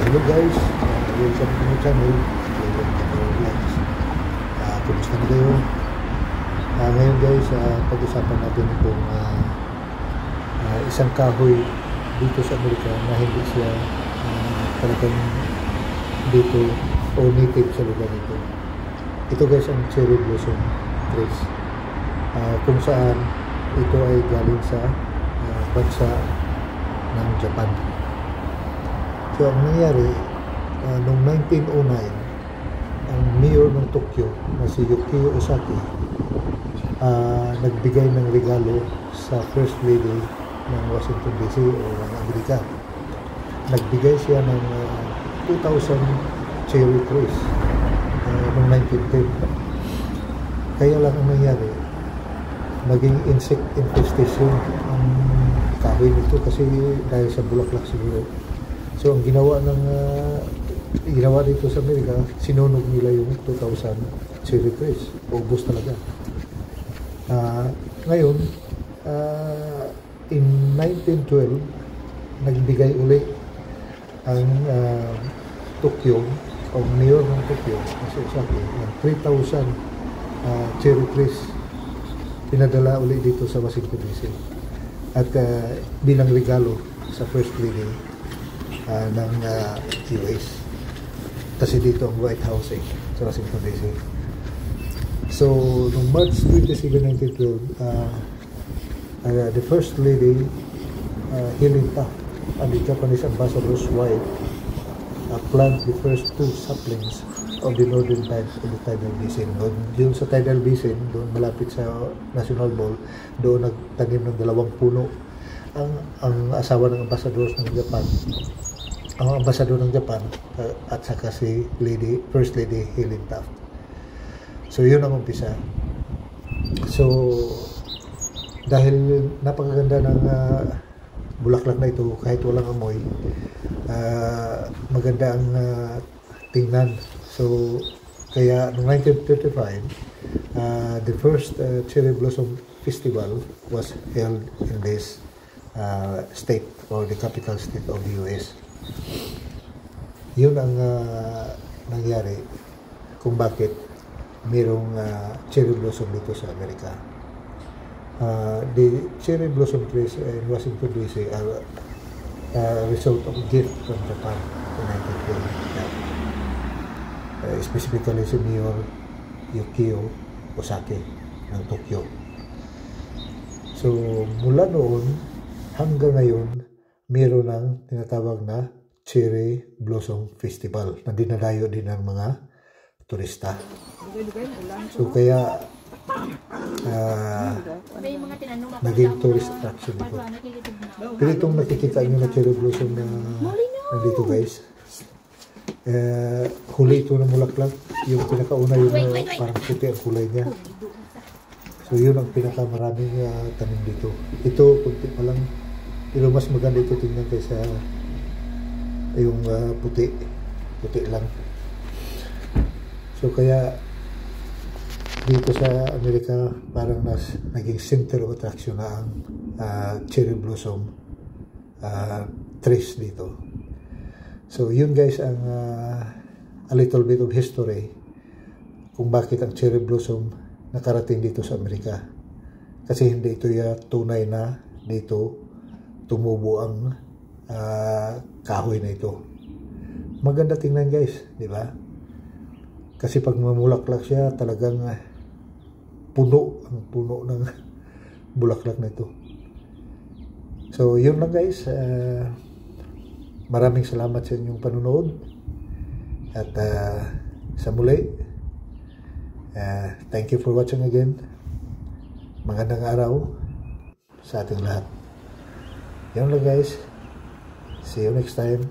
Hello guys, welcome to my channel. Kumusta na kayo? Ngayon guys, pag-usapan natin itong isang kahoy dito sa Amerika na hindi siya talagang dito o native sa lugar nito. Ito guys ang cherry blossom trees, kung saan ito ay galing sa bansa ng Japan. So ang nangyari, noong 1909, ang mayor ng Tokyo na si Yukio Ozaki nagbigay ng regalo sa First Lady ng Washington DC o ng Amerika. Nagbigay siya ng 2,000 cherry trees noong 1910. Kaya lang ang nangyari, naging insect infestation ang kahoy nito kasi dahil sa bulaklak siguro. So ang ginawa dito sa Amerika, sinunog nila yung 2,000 cherry trees. Ubos talaga. Ngayon, in 1912, nagbigay uli ang Tokyo, o mayor ng Tokyo, kasi Osaki, ng 3,000 cherry trees. Pinadala uli dito sa Washington DC. At bilang regalo sa First Lady ng US. Kasi dito ang White House sa Washington DC. So, noong March 27, 1912, the First Lady, Helen Taft, and the Japanese ambassador's wife, plant the first two saplings of the northern banks of the tidal basin. Doon sa tidal basin, doon malapit sa National Mall, doon nagtanim ng 2 puno. Ang asawa ng ambassador ng Japan, ang ambassador ng Japan, at saka si First Lady Helen Taft. So yun ang umpisa. So dahil napakaganda ng bulaklak na ito, kahit walang amoy, maganda ang tingnan. So kaya noong 1935, the first Cherry Blossom Festival was held in this state, or the capital state of the US. Yun ang nangyari kung bakit mayroong cherry blossom dito sa Amerika. The cherry blossom trees in Washington DC are a result of a gift from Japan in 1912. Specifically si Mayor Yukio Ozaki ng Tokyo. So mula noon hanggang ngayon, mayroon ng tinatawag na Cherry Blossom Festival na dinadayo din ng mga turista. So kaya naging tourist attraction ito. Pero itong nakikita nyo na cherry blossom na nandito guys, huli ito ng mulaklak. Yung pinakauna yung parang puti ang kulay niya. So yun ang pinakamaraming tanim dito. Ito kunti pa lang, pero mas maganda ito tingnan kaysa yung puti lang. So kaya dito sa Amerika parang naging center of attraction na ang cherry blossom trees dito. So yun guys ang a little bit of history kung bakit ang cherry blossom nakarating dito sa Amerika. Kasi hindi ito tunay na dito tumubo ang kahoy na ito. Maganda tingnan guys, di ba? Kasi pag mamulaklak siya, talagang puno ng bulaklak na ito. So yun lang guys, maraming salamat sa inyong panunood at sa muli, thank you for watching again. Magandang araw sa ating lahat. Yun lang guys, see you next time.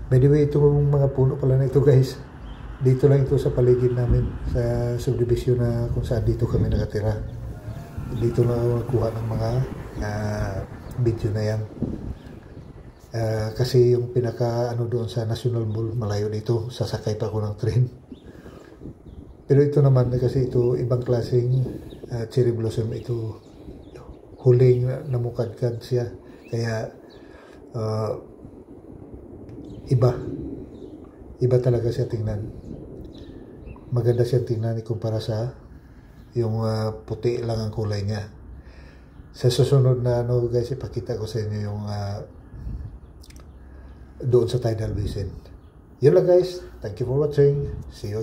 By the way, itong mga puno pala na ito guys, dito lang ito sa paligid namin, sa subdivision na kung saan dito kami nakatira. Dito na ako nakuha ng mga video na yan. Kasi yung pinaka doon sa National Mall, malayo dito, sasakay pa ako ng train. Pero ito naman, kasi ito ibang klaseng cherry blossom, ito huling namukadkad siya. Kaya uh, iba. Iba talaga siya tingnan. Maganda siya tingnan ikumpara sa yung puti lang ang kulay niya. Sa susunod na ano guys, ipakita ko sa inyo yung doon sa Tidal Basin. Yun lang guys. Thank you for watching. See you.